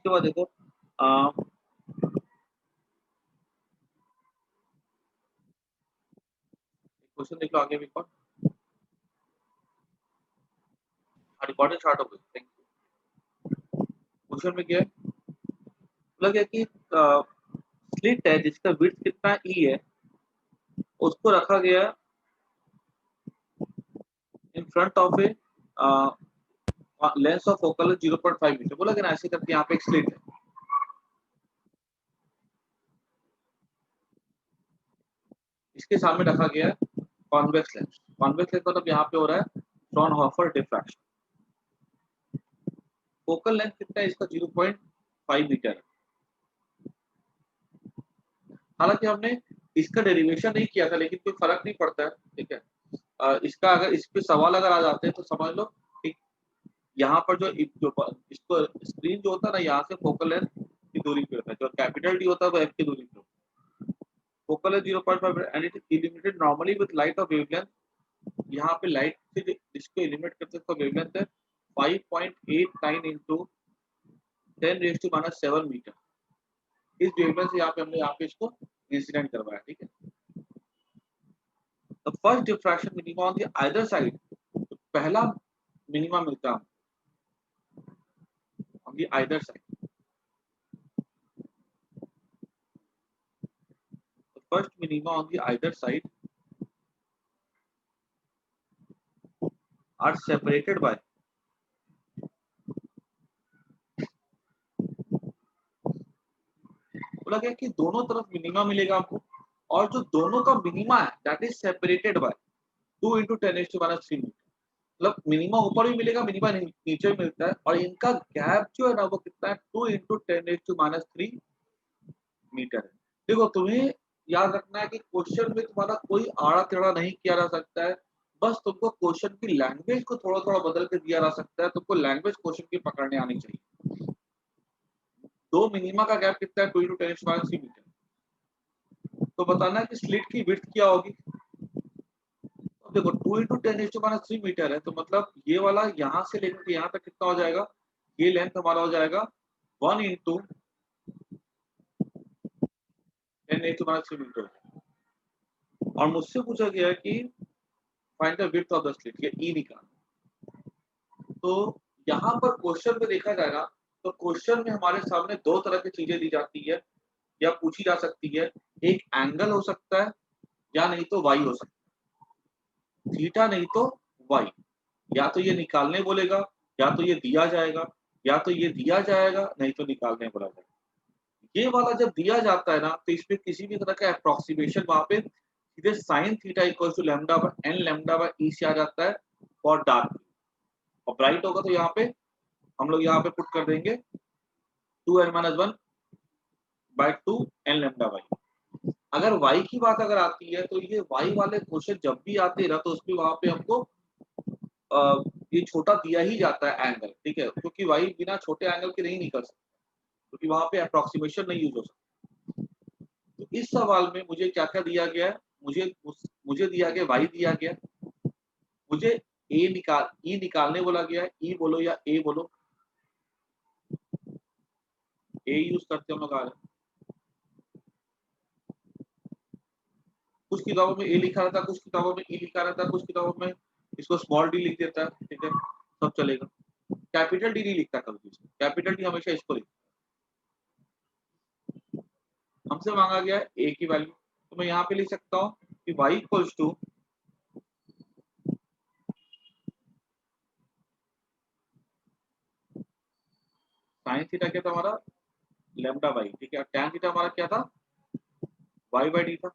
इसके बाद देखो क्वेश्चन देख लो आगे भी कौन रिकॉर्डिंग स्टार्ट हो गई। Thank you. क्वेश्चन में क्या है, बोला गया कि स्लिट है जिसका विड्थ कितना ई है, उसको रखा गया in front of a lens of focal 0.5 metre. बोला गया ना ऐसे करके यहाँ पे एक स्लिट है, इसके सामने रखा गया है कॉन्वेक्स लेंस। कॉन्वेक्स लेंस मतलब यहाँ पे हो रहा है फ्रॉनहोफर डिफ्रैक्शन। फोकल लेंथ कितना है इसका 0.5 मीटर। हालांकि हमने इसका डेरिवेशन नहीं किया था, लेकिन कोई फर्क नहीं पड़ता है, ठीक है। इसका अगर इस पे सवाल अगर आ जाते हैं तो समझ लो कि यहाँ पर जो इसको स्क्रीन जो होता है ना, यहाँ से फोकल लेंथ की दूरी पे होता है, जो कैपिटल डी होता है वो एफ की दूरी पे होता है। Focal length 0.5 and it is illuminated normally with light of wavelength. यहाँ पे लाइट से जिसको इल्यूमिनेट करते हैं उसका वेवलेंथ है 5.89 इंटू 10⁻⁷ मीटर। इस वेवलेंथ से यहाँ पे हमने यहाँ पे इसको इंसिडेंट करवाया, ठीक है। The first diffraction minimum on the other side, पहला मिनिमा मिलता है on the either side. The first minima on the either side are separated by बोला गया कि दोनों तरफ मिनिमा मिलेगा आपको, और जो दोनों का मिनिमा है that is separated by 2 into 10⁻³ metre. मतलब मिनिमा ऊपर भी मिलेगा, मिनिमा नीचे भी मिलता है, और इनका गैप जो है ना वो कितना है 2 इंटू 10⁻³ मीटर है। देखो तुम्हें याद रखना है कि क्वेश्चन में तुम्हारा कोई आड़ा टेढ़ा नहीं किया जा सकता है, बस तुमको क्वेश्चन की लैंग्वेज को थोड़ा थोड़ा बदल के दिया जा सकता है। तुमको लैंग्वेज क्वेश्चन की पकड़ने आनी चाहिए। दो मिनिमा का गैप कितना है 2 इंटू 10⁻³ मीटर। तो बताना है कि स्लिट की विड्थ क्या होगी। तो देखो 2 इंटू 10⁻³ मीटर है, तो मतलब ये वाला यहाँ से लेकर यहाँ तक कितना हो जाएगा, ये लेंथ हमारा हो जाएगा 1 इंटू 10⁻³ मीटर। और मुझसे पूछा गया है कि find the width of the slit, ये ई निकाल। तो यहाँ पर क्वेश्चन में देखा जाएगा तो क्वेश्चन में हमारे सामने दो तरह की चीजें दी जाती है या पूछी जा सकती है। एक एंगल हो सकता है, या नहीं तो वाई हो सकता है, थीटा नहीं तो वाई। या तो ये निकालने बोलेगा, या तो ये दिया जाएगा, या तो ये दिया जाएगा, नहीं तो निकालने बोला जाएगा। ये वाला जब दिया जाता है ना, तो इसमें किसी भी तरह का अप्रोक्सीमेशन वहां पे सीधे sine theta equal to lambda by N lambda by E से आ जाता है फॉर डार्क। और ब्राइट होगा तो यहाँ पे हम लोग यहाँ पे पुट कर देंगे 2n-1 by 2 n lambda y. अगर वाई की बात अगर आती है तो ये वाई वाले क्वेश्चन जब भी आते हैं ना, तो उसमें वहां पे हमको ये छोटा दिया ही जाता है एंगल, ठीक है, क्योंकि वाई बिना छोटे एंगल के नहीं निकल सकता, क्योंकि वहां पे अप्रोक्सीमेशन नहीं यूज हो सकता। तो इस सवाल में मुझे क्या क्या दिया गया है, मुझे दिया गया वाई दिया गया, मुझे ई निकालने बोला गया है। ई बोलो या ए बोलो, ए यूज करते हम लोग आ रहे हैं। कुछ किताबों में ए लिखा रहता है, कुछ किताबों में ई लिखा रहता है, कुछ किताबों में इसको स्मॉल डी लिख देता है, ठीक है, सब चलेगा। कैपिटल डी नहीं लिखता कभी, कैपिटल डी हमेशा इसको लिखता। हमसे मांगा गया है ए की वैल्यू, तो मैं यहाँ पे लिख सकता हूँ कि y equals to sine theta क्या था हमारा लैम्डा बाई, ठीक है, टैन थीटा हमारा क्या था y बाई डी था।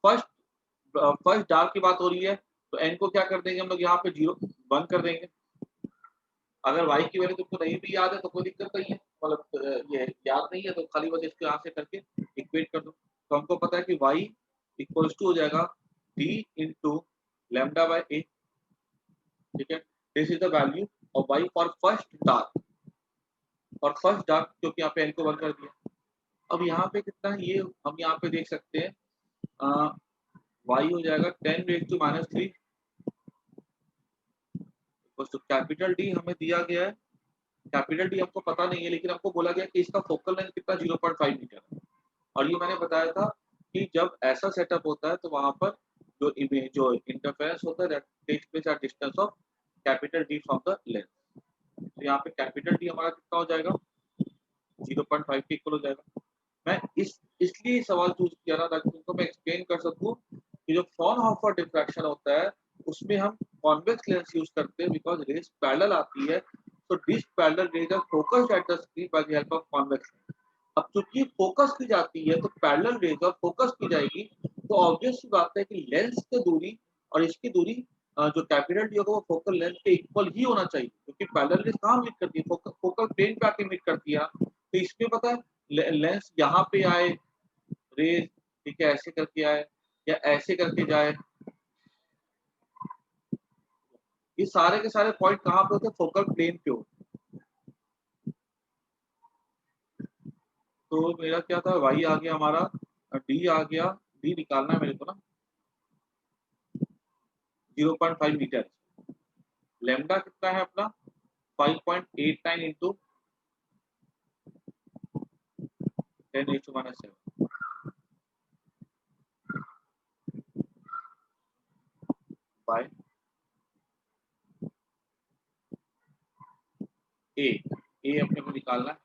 फर्स्ट फर्स्ट डार्क की बात हो रही है, तो n को क्या कर देंगे हम लोग यहाँ पे 0 1 कर देंगे। अगर y की वैल्यू तुमको नहीं भी याद है तो कोई दिक्कत नहीं है, मतलब ये याद नहीं है तो खाली बस इसको यहाँ से करके इक्वेट कर दो। तो हमको पता है कि y इक्वल्स टू हो जाएगा d इंटू लैम्डा बाई ए, ठीक है। This is the value of y for first dark, और फर्स्ट डार्क क्योंकि यहाँ पे n को 1 कर दिया। अब यहाँ पे कितना है ये हम यहाँ पे देख सकते हैं, y हो जाएगा 10⁻³ तो कैपिटल डी हमें दिया गया है कैपिटल डी हमको पता नहीं है, लेकिन हमको बोला गया कि इसका फोकल लेंथ कितना 0.5 मीटर है। और ये मैंने बताया था कि जब ऐसा सेटअप होता है तो वहां पर जो इमेज जो इंटरफेरेंस होता है that takes place at distance of capital D from the lens. तो यहाँ पे कैपिटल डी हमारा कितना हो जाएगा, 0.5 के इक्वल हो जाएगा। मैं इसलिए सवाल चूज किया ना ताकि तुमको मैं एक्सप्लेन कर सकूं कि जो फ्रॉनहोफर डिफ्रैक्शन होता है उसमें हम कॉन्वेक्स लेंस यूज करते हैं बिकॉज रेज पैरेलल आती है। तो this parallel rays are focused at the screen by the help of convex lens. अब चूंकि फोकस की जाती है तो पैरेलल रेज और फोकस की जाएगी, तो ऑब्वियस सी बात है कि लेंस की दूरी और इसकी दूरी जो कैपिटल डी होगा वो फोकल लेंथ के इक्वल ही होना चाहिए, क्योंकि पैरेलल रेज कहाँ मीट करती है, फोकल प्लेन पे आके मीट करती है। तो इसमें पता है लेंस यहाँ पे आए रेज, ठीक है, ऐसे करके आए या ऐसे करके जाए, ये सारे के सारे पॉइंट कहाँ पे होते हैं, फोकल प्लेन पे होते हैं। तो मेरा क्या था, वाई आ गया हमारा, डी आ गया, डी निकालना है मेरे को ना 0.5 मीटर। लेमडा कितना है अपना 5.89 इंटू 10⁻⁷ बाय ए। ए अपने को निकालना है,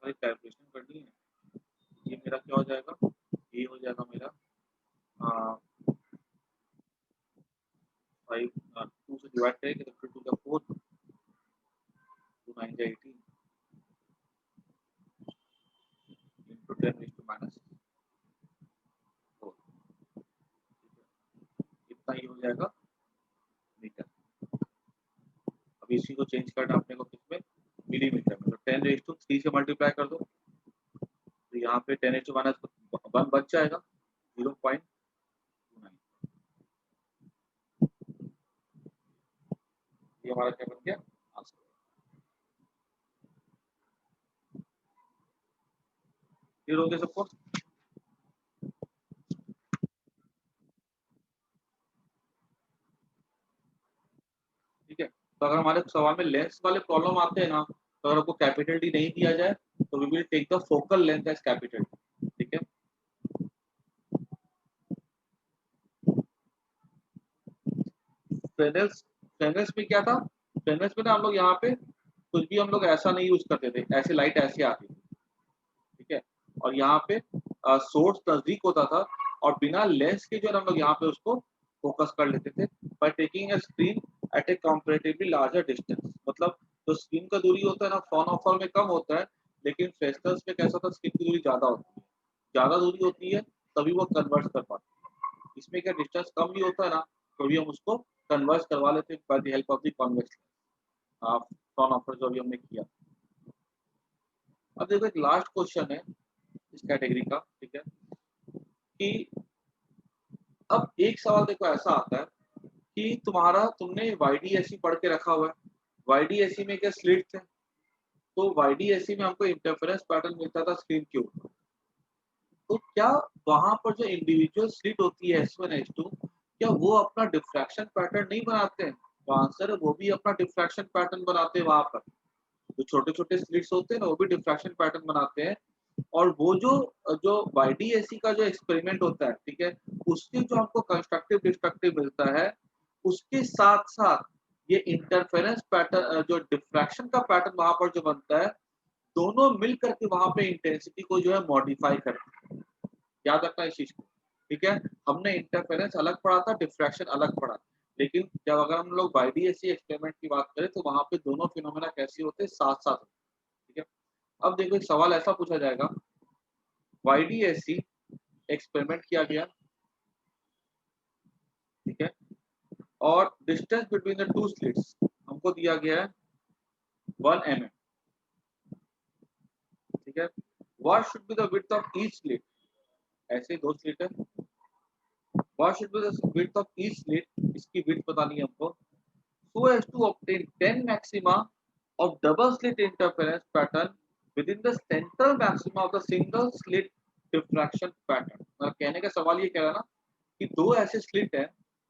कैलकुलेशन करनी है। ये मेरा क्या हो जाएगा, ये हो जाएगा मेरा 5 2 से डिवाइड करेंगे तो 2 का 4, 2 9 जा 18 इंटू 10⁻⁴। इतना ही हो जाएगा मीटर। अब इसी को चेंज करना अपने को किसमें, मिलीमीटर में। तो 10⁻³ से मल्टीप्लाई कर दो तो यहाँ पे 10⁻⁻1 बच जाएगा 0.29। ये हमारा क्या बन गया आंसर। क्लियर हो गया सबको, ठीक है। तो अगर हमारे सवाल में लेंस वाले प्रॉब्लम आते हैं ना, तो अगर आपको कैपिटल डी नहीं दिया जाए तो we will take the focal length as capital D, ठीक है। फ्रेनेल्स फ्रेनेल्स में क्या था, फ्रेनेल्स में ना हम लोग यहाँ पे कुछ भी हम लोग ऐसा नहीं यूज करते थे, ऐसे लाइट ऐसे आती थी, ठीक है। और यहाँ पे सोर्स नजदीक होता था और बिना लेंस के जो है हम लोग यहाँ पे उसको फोकस कर लेते थे by taking a screen eight A comparatively larger distance. मतलब जो स्क्रीन का दूरी होता है ना फ्रॉनहोफर में कम होता है, लेकिन फ्रेस्नेल्स में कैसा था, स्क्रीन की दूरी ज्यादा होती है, ज्यादा दूरी होती है तभी वो कन्वर्ट कर पाते हैं। इसमें क्या डिस्टेंस कम भी होता है ना तो भी हम उसको कन्वर्ट करवा लेते हैं bye the help of the convex Fraunhofer जो अभी हमने किया। अब देखो एक लास्ट क्वेश्चन है इस कैटेगरी का, ठीक है, कि अब एक सवाल देखो ऐसा आता है कि तुमने YDSE पढ़ के रखा हुआ है। YDSE में क्या स्लिट थे, तो YDSE में हमको इंटरफेरेंस पैटर्न मिलता था स्क्रीन के ऊपर। तो क्या वहां पर जो इंडिविजुअल स्लिट होती है S1 S2, क्या वो अपना डिफ्रैक्शन पैटर्न नहीं बनाते हैं? तो आंसर है वो भी अपना डिफ्रैक्शन पैटर्न बनाते हैं वहां पर। जो छोटे छोटे स्लिट्स होते हैं ना वो भी डिफ्रैक्शन पैटर्न बनाते हैं। और वो जो जो YDSE का जो एक्सपेरिमेंट होता है, ठीक है, उसके जो हमको कंस्ट्रक्टिव डिस्ट्रक्टिव मिलता है, उसके साथ साथ ये इंटरफेरेंस पैटर्न जो डिफ्रैक्शन का पैटर्न वहां पर जो बनता है, दोनों मिल करके वहां पे इंटेंसिटी को जो है मॉडिफाई करते हैं। याद रखना इस चीज को, ठीक है। हमने इंटरफेरेंस अलग पढ़ा था, डिफ्रैक्शन अलग पढ़ा, लेकिन जब अगर हम लोग YDSE एक्सपेरिमेंट की बात करें तो वहां पे दोनों फिनोमेना कैसे होते हैं, साथ साथ, ठीक है। अब देखो एक सवाल ऐसा पूछा जाएगा, YDSE एक्सपेरिमेंट किया गया, ठीक है, और distance between the two slits हमको दिया गया है 1 mm, ठीक है। What should be the width of each slit, ऐसे दो स्लिट है, what should be the width of each slit, इसकी विड्थ बतानी है हमको, so as to obtain 10 maxima of double slit interference pattern within the central maxima of the single slit diffraction pattern. मतलब कहने का सवाल ये कह रहा है ना कि दो ऐसे स्लिट है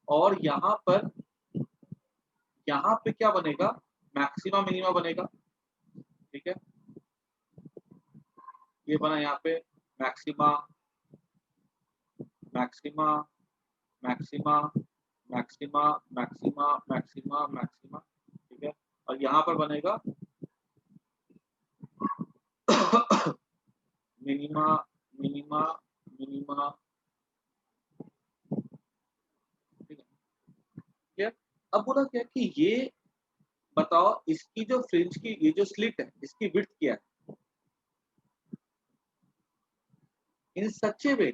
और यहाँ पे क्या बनेगा, मैक्सिमा मिनिमा बनेगा, ठीक है। ये बना यहाँ पे maxima maxima maxima maxima maxima maxima maxima, ठीक है। और यहाँ पर बनेगा मिनिमा मिनिमा मिनिमा, ठीक है। ठीक है? अब बोला क्या कि ये बताओ इसकी जो फ्रिंज की ये जो स्लिट है इसकी विड्थ क्या है, इन सच ए वे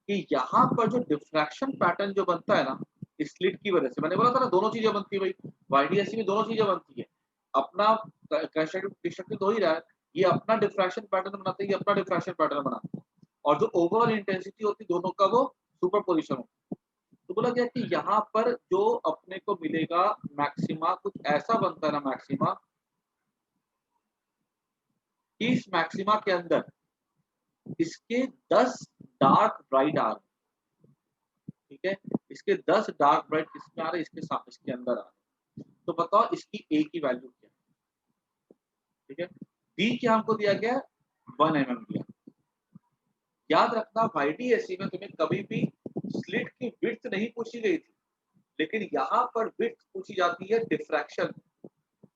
कि यहाँ पर जो डिफ्रैक्शन पैटर्न जो बनता है ना इस स्लिट की वजह से, मैंने बोला था ना दोनों चीजें बनती है भाई, वाईडीएससी में दोनों चीजें बनती है। अपना कंस्ट्रक्टिव तो हो ही रहा है, ये अपना डिफ्रैक्शन पैटर्न बनाते हैं, ये अपना डिफ्रैक्शन पैटर्न बनाते हैं, और जो ओवरऑल इंटेंसिटी होती है दोनों का वो सुपरपोजिशन होता है। तो बोला गया कि यहाँ पर जो अपने को मिलेगा मैक्सिमा कुछ ऐसा बनता है ना मैक्सिमा, इस मैक्सिमा के अंदर इसके 10 डार्क ब्राइट आ रहे, ठीक है। इसके 10 डार्क ब्राइट किसमें आ रहे, इसके साथ इसके अंदर आ रहे। तो बताओ इसकी ए की वैल्यू क्या है, ठीक है। डी क्या हमको दिया गया, 1 mm दिया। याद रखना वाईडीएससी में तुम्हें कभी भी स्लिट की विड्थ नहीं पूछी गई थी, लेकिन यहाँ पर विड्थ पूछी जाती है डिफ्रैक्शन,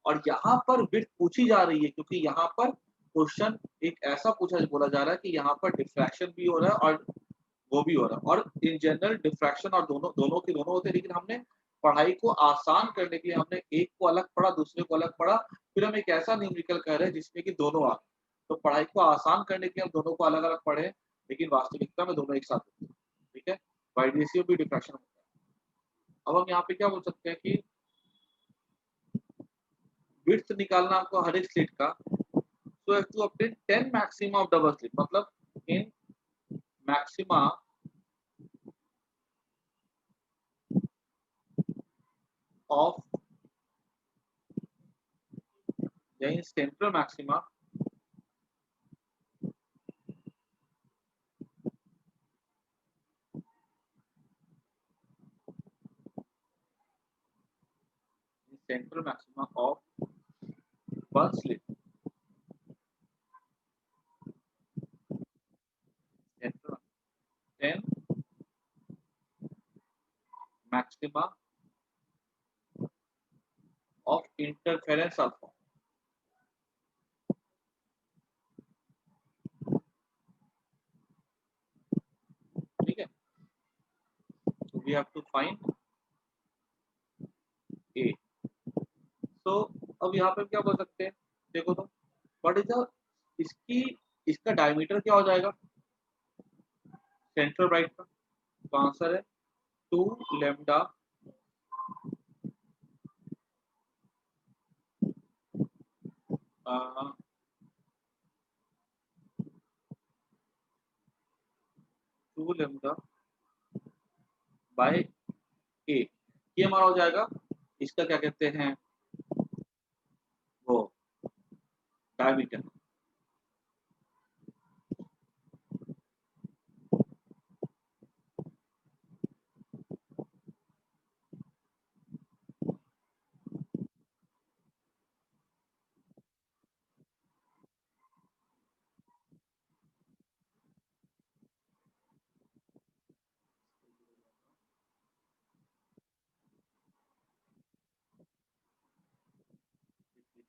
और यहाँ पर विड्थ पूछी जा रही है क्योंकि यहाँ पर क्वेश्चन एक ऐसा पूछा बोला जा रहा है कि यहाँ पर डिफ्रैक्शन भी हो रहा है और वो भी हो रहा है, और इन जनरल डिफ्रैक्शन और दोनों दोनों के दोनों होते हैं, लेकिन हमने पढ़ाई को आसान करने के लिए हमने एक को अलग पढ़ा दूसरे को अलग पढ़ा, फिर हम एक ऐसा न्यूमेरिकल कह रहे हैं जिसमें कि दोनों आ गए। तो पढ़ाई को आसान करने के लिए हम दोनों को अलग अलग पढ़े, लेकिन वास्तविकता में दोनों एक साथ होते हैं, ठीक है। वाईडीएससी भी डिफ्रैक्शन होता है। अब हम यहाँ पे क्या बोल सकते हैं कि विड्थ निकालना आपको हर एक स्लिट का, so have to obtain 10 maxima of double slit, मतलब in maxima of या in central maxima of one slit, central 10 maxima of interference alpha, ठीक है। So we have to find A. So अब यहाँ पे क्या बोल सकते हैं, देखो तो व्हाट इज द इसकी इसका डायमीटर क्या हो जाएगा सेंट्रल ब्राइट का, तो आंसर है 2 लैम्डा 2 लैम्डा बाय ए, ये हमारा हो जाएगा इसका क्या कहते हैं वो डायमीटर।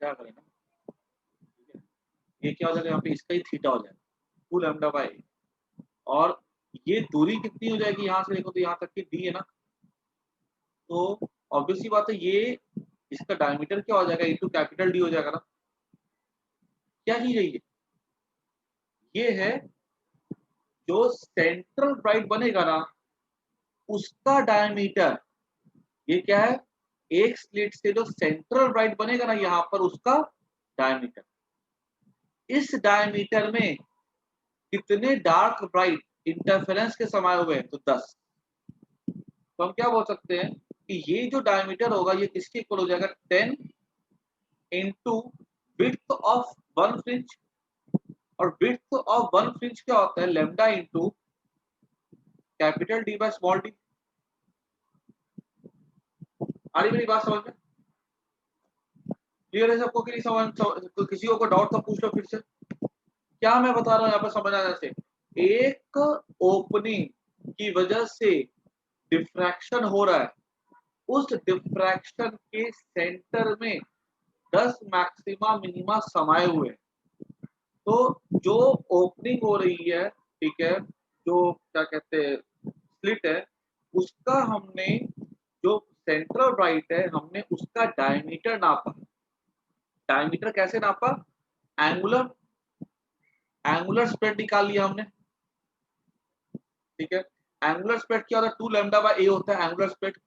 थीटा करें ना, ठीक है। ये क्या हो जाएगा यहाँ पे इसका ही थीटा हो जाएगा 2 लैम्डा बाय, और ये दूरी कितनी हो जाएगी यहाँ से देखो तो यहाँ तक की डी है ना, तो ऑब्वियसली बात है ये इसका डायमीटर क्या हो जाएगा इनटू कैपिटल डी हो जाएगा ना। क्या चीज है ये है जो सेंट्रल ब्राइट बनेगा ना उसका डायमीटर, ये क्या है एक स्लिट से जो सेंट्रल ब्राइट बनेगा ना यहाँ पर उसका डायमीटर, इस डायमीटर में कितने डार्क ब्राइट इंटरफेरेंस के समाये हुए हैं, तो 10। तो हम क्या बोल सकते हैं कि ये जो डायमीटर होगा ये किसके इक्वल हो जाएगा 10 into width of one fringe, और विड्थ ऑफ वन फ्रिंज क्या होता है, lambda into capital D by small D. आ रही मेरी बात समझ में? क्लियर है सबको कि नहीं? समझ किसी को डाउट तो पूछ लो फिर से। क्या मैं बता रहा हूँ यहाँ पर समझ आ जाए, एक ओपनिंग की वजह से डिफ्रैक्शन हो रहा है, उस डिफ्रैक्शन के सेंटर में 10 मैक्सिमा मिनिमा समाये हुए हैं। तो जो ओपनिंग हो रही है, ठीक है, जो क्या कहते हैं स्लिट है, उसका हमने जो सेंट्रल ब्राइट है हमने उसका डायमीटर नापा। डायमीटर कैसे नापा? एंगुलर एंगुलर स्प्रेड निकाल लिया हमने, ठीक है। एंगुलर स्प्रेड क्या होता है? 2 लैम्डा बाय ए होता है एंगुलर स्प्रेड,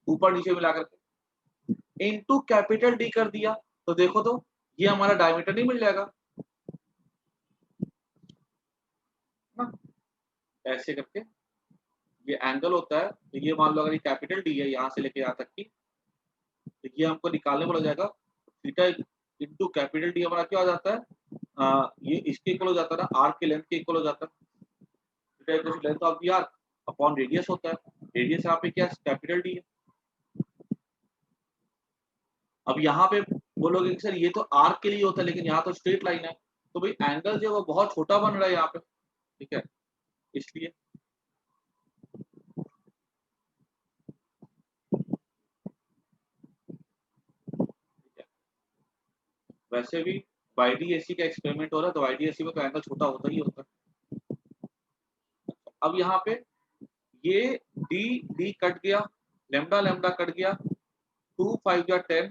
ऊपर नीचे मिला करके इनटू कैपिटल डी कर दिया। तो देखो तो ये हमारा डायमीटर नहीं मिल जाएगा ना, ऐसे करके ये एंगल होता है। तो ये मान लो अगर ये कैपिटल डी है यहाँ से लेके यहाँ तक की, तो ये हमको निकालने पड़ जाएगा। थीटा इनटू कैपिटल डी हमारा क्या हो जाता है, ये इसके इक्वल हो जाता है ना, आर्क के लेंथ के इक्वल हो जाता है। Theta equal to length of the arc upon radius होता है। रेडियस यहाँ पे क्या है? कैपिटल डी है। अब यहाँ पे बोलोगे कि सर ये तो आर्क के लिए होता है लेकिन यहाँ तो स्ट्रेट लाइन है, तो भाई एंगल जो है वो बहुत छोटा बन रहा है यहाँ पे, ठीक है, इसलिए। वैसे भी YDAC का एक्सपेरिमेंट हो रहा है तो YDAC में तो एंगल छोटा होता ही होता है। अब यहाँ पे ये डी डी कट गया, लैम्डा लैम्डा कट गया, 2 5 या 10।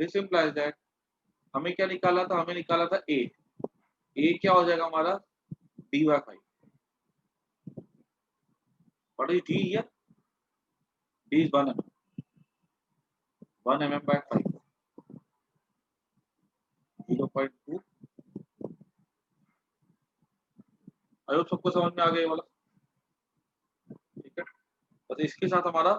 दिस इंप्लाइज दैट हमें क्या निकाला था? हमें निकाला था ए। ए क्या हो जाएगा हमारा? D by 5। What is D here? D is 1 mm, 1 mm by 5, 0.2। I hope सबको समझ में आ गया वाला, ठीक है। बस इसके साथ हमारा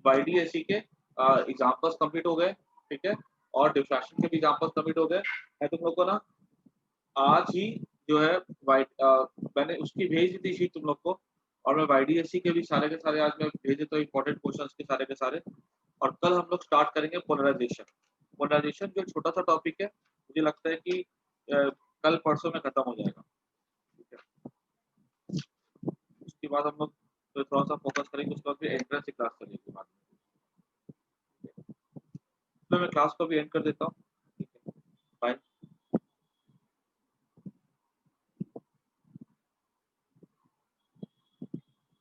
YDAC के एग्जांपल्स कंप्लीट हो गए, ठीक है, और डिफ्रैक्शन के भी एग्जांपल्स कंप्लीट हो गए। मैं तुम लोग को ना आज ही जो है मैंने उसकी भेज दी थी शीट तुम लोग को, और मैं YDAC के भी सारे के सारे आज मैं भेज देता हूँ इंपॉर्टेंट क्वेश्चंस के सारे। और कल हम लोग स्टार्ट करेंगे पोलराइजेशन। पोलराइजेशन जो छोटा सा टॉपिक है, मुझे लगता है कि कल परसों में खत्म हो जाएगा, ठीक है। उसके बाद हम लोग तो थोड़ा सा फोकस करेंगे, उसके बाद फिर एंट्रेंस की क्लास करेंगे बाद में। तो मैं क्लास को भी एंड कर देता हूँ।